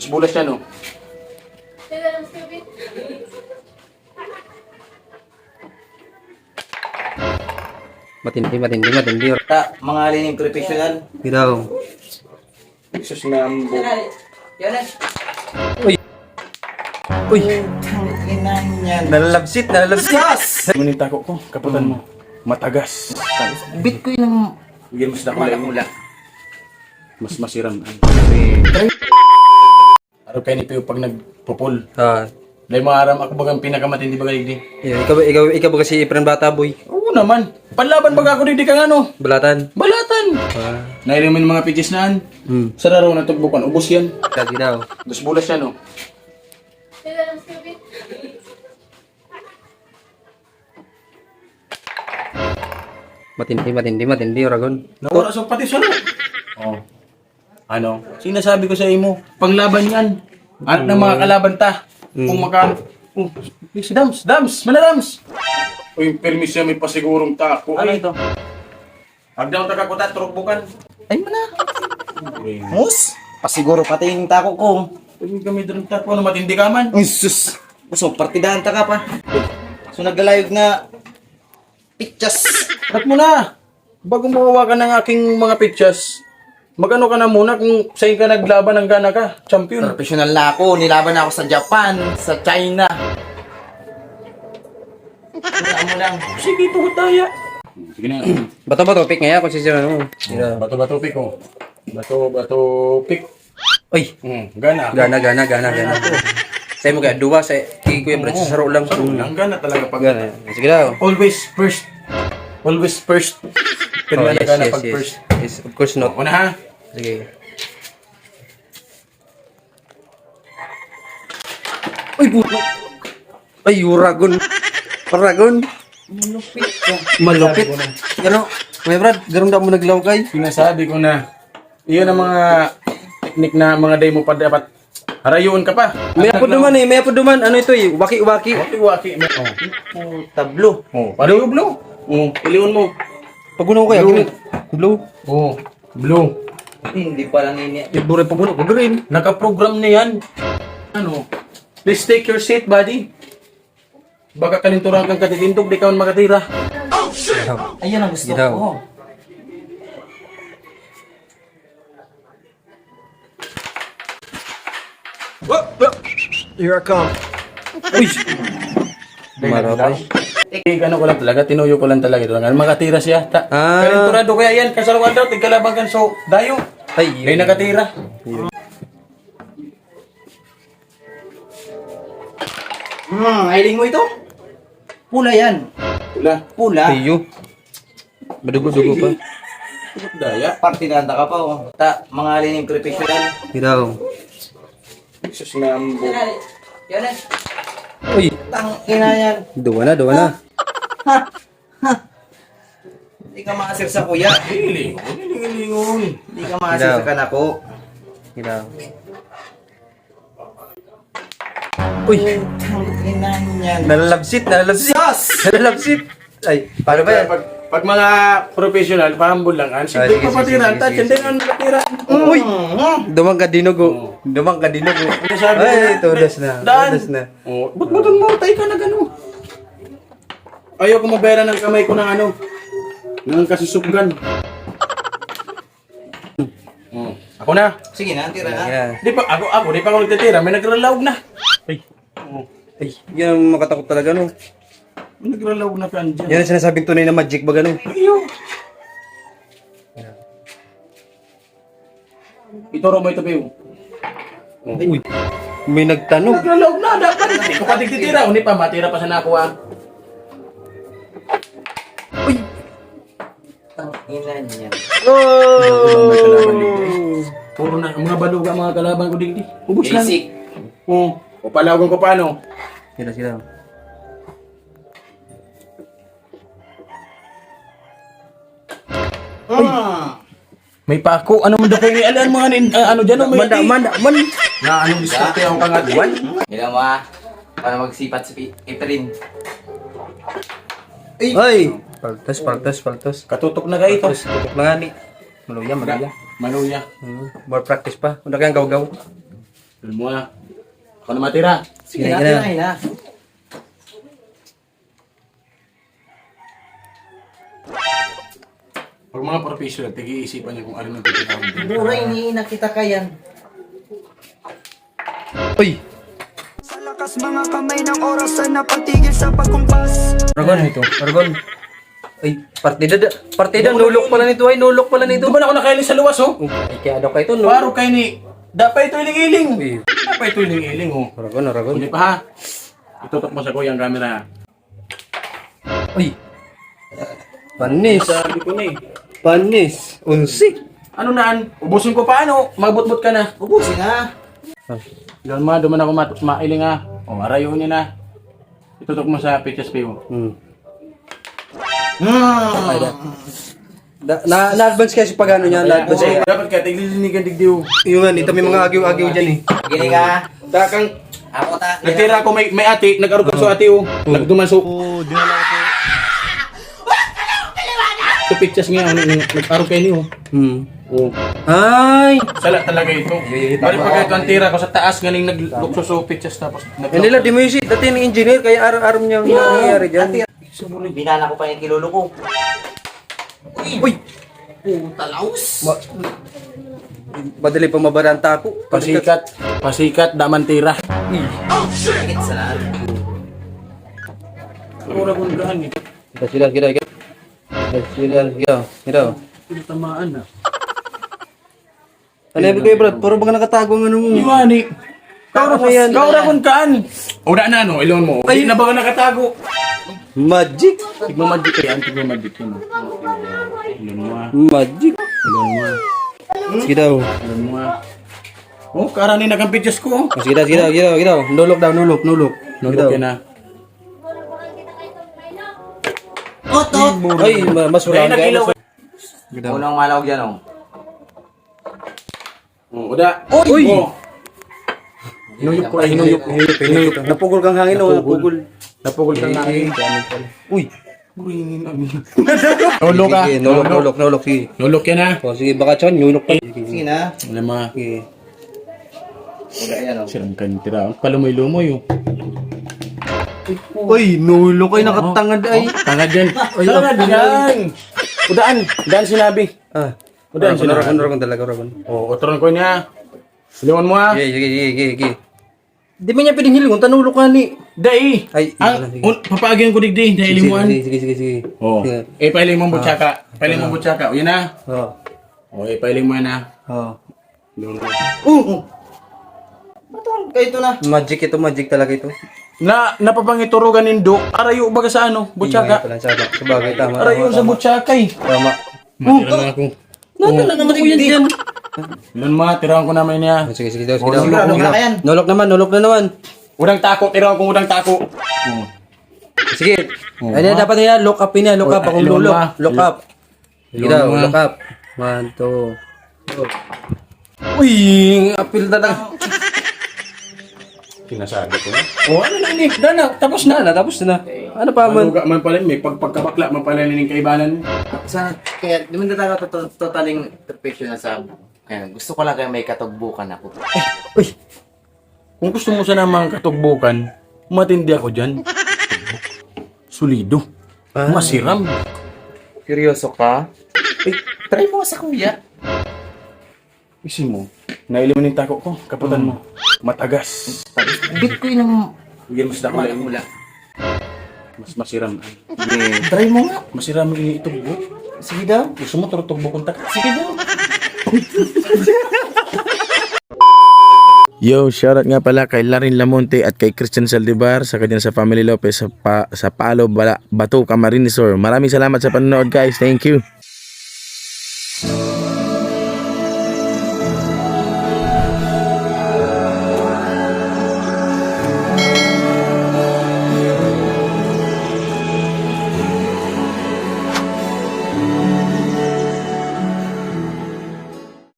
Mas bulas yan, oh. Matindi. Ta, mga alin yung professional. Biraw. Jesus na ambo. Uy. Uy. Inan yan. Nalalabsit. Ngunit tako ko, kaputan mo. Matagas. Bit ko yung Bigyan mo sa kulay mo. mula. Mas masiram. Araw kayo ni Pio pag nagpupul. Dahil maaram ako bagang pinakamatindi bagay di. Yeah, ikaw ba kasi Efren Bata Boy? Oo naman. Panlaban baga ako di kang ano. Balatan. Nairam mo yung mga pitches naan. Sa raraw na tugbukan, ubos yan. Kagi daw. Dos bulas yan, oh. Matindi, Oragon. Nawala sa pati sa Oh. Ano? Sinasabi ko sa imo, panglaban yan. At ng mga kalaban ta. Kung maka... Oh, si Dams! Manadams! Uy, permis siya may pasigurong tako. Ano ito? Agdaw takakutan, turugbukan. Ay mo na. Mus? Pasiguro pati yung tako ko. Uy, kami doon tako na matindi ka man. Ay sus. So, partidahan ta ka pa. So, naglalayog na pitchas. Cut mo na! Bago mawawa ka ng aking mga pitchas, magano ka na muna kung sa'yo ka naglaban ng gana ka, champion. Professional na ako. Nilaban na ako sa Japan, sa China. Wala mo lang. Sige, tugot tayo. Sige na. Bato, pick nga kung sisira mo. Bato pick, oh. Bato pick. Uy. Gana. Gana. Sa'yo mo kaya, duwa sa Kuya Brad sa saro lang. Ang gana talaga pag... Gana. Sige daw. Always first. Kaya na gana pag first. Yes, of course not. Ako na ha. Sige. Uy, puto. Ay, Uragon. Malupit. Ano? Kuya Brad, garong daw mo naglaw kay. Sinasabi ko na, iyon ang mga teknik na mga day mo pa dapat harayuan ka pa. May apo duman. Ano ito eh? Waki. Waki. Oh, tablo. Oh, pareho blue. Oh, iliwan mo. Pagunaw ko kaya. Blue. Oh, blue. Hindi pa lang ini. Ibure pagunaw. Pag-green. Naka-program na yan. Ano? Please take your seat, buddy. Baka kalinturang kang katitindog, di ka man makatira. Ayun ang gusto Gitaw. ko. Here I come. Uy! Maratay. Ano ko lang talaga, tinuyo ko lang talaga. Makatira siya. Ah. Kalinturado kaya yan, kasarawan daw, tigkalaban kan so, dayo. Ay, Di nakatira. Ailing mo ito? Pula yan. Wala. Pula. Tiyo. Madugo-dugo pa. Daya. Partidahan ta ka pa oh. Ta, mga alin yung professional. Hiraw. Jesus na ambo. Yan eh. Uy! Tang ina yan. Duwa na. Hindi ka maasir sa kuya. Hilingon. Hindi ka maasir sa kanako. Hiraw. Uy! Tang ina yan. Nalalabsit. Ay, paano ba yan? Pag mga professional, pahambol lang. Sige, sige, papatiran. sige, Touch, sige, hindi nga nakatira. Uy! Dumang ka dinugo. Sabi Ay, ko, tudas na. Dan! Oh, ba't mo tay ka na gano'n? Ayaw ko mabera ng kamay ko ng ano, ng kasusubgan. Ako na. Sige na, tira na. Yeah. Di pa ako nagtitira. May nagralaog na. Ay, yan ang makatakot talaga, no? May nagralaog na ka andyan. Yan ang sinasabing tunay na magic ba, gano'n? Ayaw. Ituro mo ito, Pio. Uy! May nagtanong. Nagralaog na. Dapat. Hindi ko pa tigtitira. Hindi pa. Matira pa sa nakuha. Uy! Tang ina yan. Oh! Puro na. Ang mga baluga, mga kalaban ko digdi. Ubus lang. Basic. O palawagan ko paano? Sila. May pako. Ano mo daw kayo alam mga ano dyan? Man! Na anong diskarte ako kangatuan? Ilang mo ah. Para magsipat si Efren. Ay! Paltos. Katutok na kayo ito. Tutok na nga ni. Maluya. Manuya. More practice pa. Una kayang gaw-gaw. Alam mo na. Ako na matira. Sige Sige na, na. tirahin na. Pag mga professional, tig-iisipan niyo kung ano nang titinawag. Siguro iniinak kita kayan. Uy! Sa lakas mga kamay ng oras na napatigil sa pagkumpas. Aragon ito. Aragon. Ay, partida, nulok pala nito ay, nulok pala nito. Ito ba na ako nakaili sa luwas, oh? Ay, kaya daw kayo ito, no? Paro kayo ni... Dapat ito iling-iling. Uy. Dapat ito iling-iling, oh. Aragon. Hindi pa ha. Itutok mo sa kuya ang camera. Uy! Panis. Sabi ko na eh. Panis. Unsi. Ano naan? Ubusin ko paano? Magbutbut ka na. Ubusin na. Yan ma, duman ako mailing ha. O, arayo niya na. Itutok mo sa pictures view. Na-advance kasi pag ano niya, na-advance Kasi kayo. dapat ka, tiglilinigan digdiw. Yung nga, dito may mga agiw-agiw dyan eh. Gini ka. Takang, Ako ta. nagtira ko may ate, nag-arog ka sa ate oh. Nagdumansok. Sa pictures nga, nag-arog kayo niyo. Oh. Ay! Sala talaga ito. Pari pag ito ang tira ko sa taas, galing naglukso sa pictures tapos Yan nila, di mo yung dati yung engineer, kaya araw-araw niya nangyayari dyan. Binala ko pa yung kilolo ko. Uy! Talaus. Madali pa mabara ang tako. Pasikat, daman tira. Sakit sa lahat. Ura kong gaan eh. Kita. Tamaan na. Ano yung kayo, Brad? Puro baka nakatago ang ano mo. Iwani. Kaura mo yan. Kaura kong kaan. Uda na no, ilon mo. Ay, na ba ka nakatago? Magic! Tigmo magic kayo, tigmo magic yun. Ilon mo ah. Magic! Ilon mo ah. Sige daw. Ilon mo ah. Oh, karani na kang pictures ko. Sige daw. Nulok daw. Nulok yan ah. Otot. Ay, mas Ay, wala nagilaw ka. ka. Unang malawag dyan oh. Oh, uda. Uy! Oh. Hinuyok ko, hinuyok. Napugol kang hangin o napugol. Napugol ka na. Uy! Nulok ka. Sige, nulok. Sige. Nulok yan ah. O, sige, baka tiyan, nulok pa. Sige na. Alam mo ah. Sige. Uga yan oh. Sirang kan tira. Palumoy-lumoy oh. Uy, nulok ay nakatangad ay. Tangad yan. Tangad yan. Udaan sinabi. Ah. Udaan sinabi. Ragon talaga. Oh, otron ko niya. Silingon mo ah. Sige. Di ba niya pwedeng hilingon? Tanulok ka ni. Dai. Ay, sige. Papaagyan ko digdi. Dahil limuan. Sige. Oh. Sige. Pailing mo butsaka. Pailing mo butsaka. O yan na. Oo. O, pailing mo yan na. Oo. Bato, kayo ito na. Magic talaga ito. Napapangiturugan nindo. Arayo baga sa ano? Butsaka. Pala sa bagay tama. Arayo sa butsaka eh. Tama. Matira na ako. Nala naman ko yan dyan. Ilan ma, tirahan ko naman niya. Sige Sige na, uga ka yan. Nulok na naman. Udang tako, tirahan ko udang tako. Oh. Sige. Ano yan dapat niya? Look up niya. Look up. Akong Ilong lulok. ma. Look up. Sige daw. Ilong ma. Look up. 1, 2. Uy! Apil talaga. Sinasabi ko na. Oh, ano na ini? Dana, tapos na. Tapos na. Ano pa man? Maluga man pala, may pagkabakla man pala ng kaibanan. Sana, kaya di mo na tayo totaling perfection na sa... Kaya gusto ko lang kaya may katugbukan ako. Uy, kung gusto mo sana mga katugbukan, matindi ako dyan. Sulido. Masiram. Seryoso ka? Eh, try mo sa kuya. Isi mo, naili mo ng tako ko, kaputan mo. Matagas. Bit ko yun Bigyan mo sa dako ng mula. Mas masiram. Try mo nga. Masiram yung itugbo. Sige daw. Gusto mo turutugbo kong taka? Sige daw. Yo, shoutout nga pala kay Larin Lamonte at kay Christian Saldivar sa kanya sa Family Lopez sa Palo, Bato, Camarines Sur. Maraming salamat sa panonood guys. Thank you.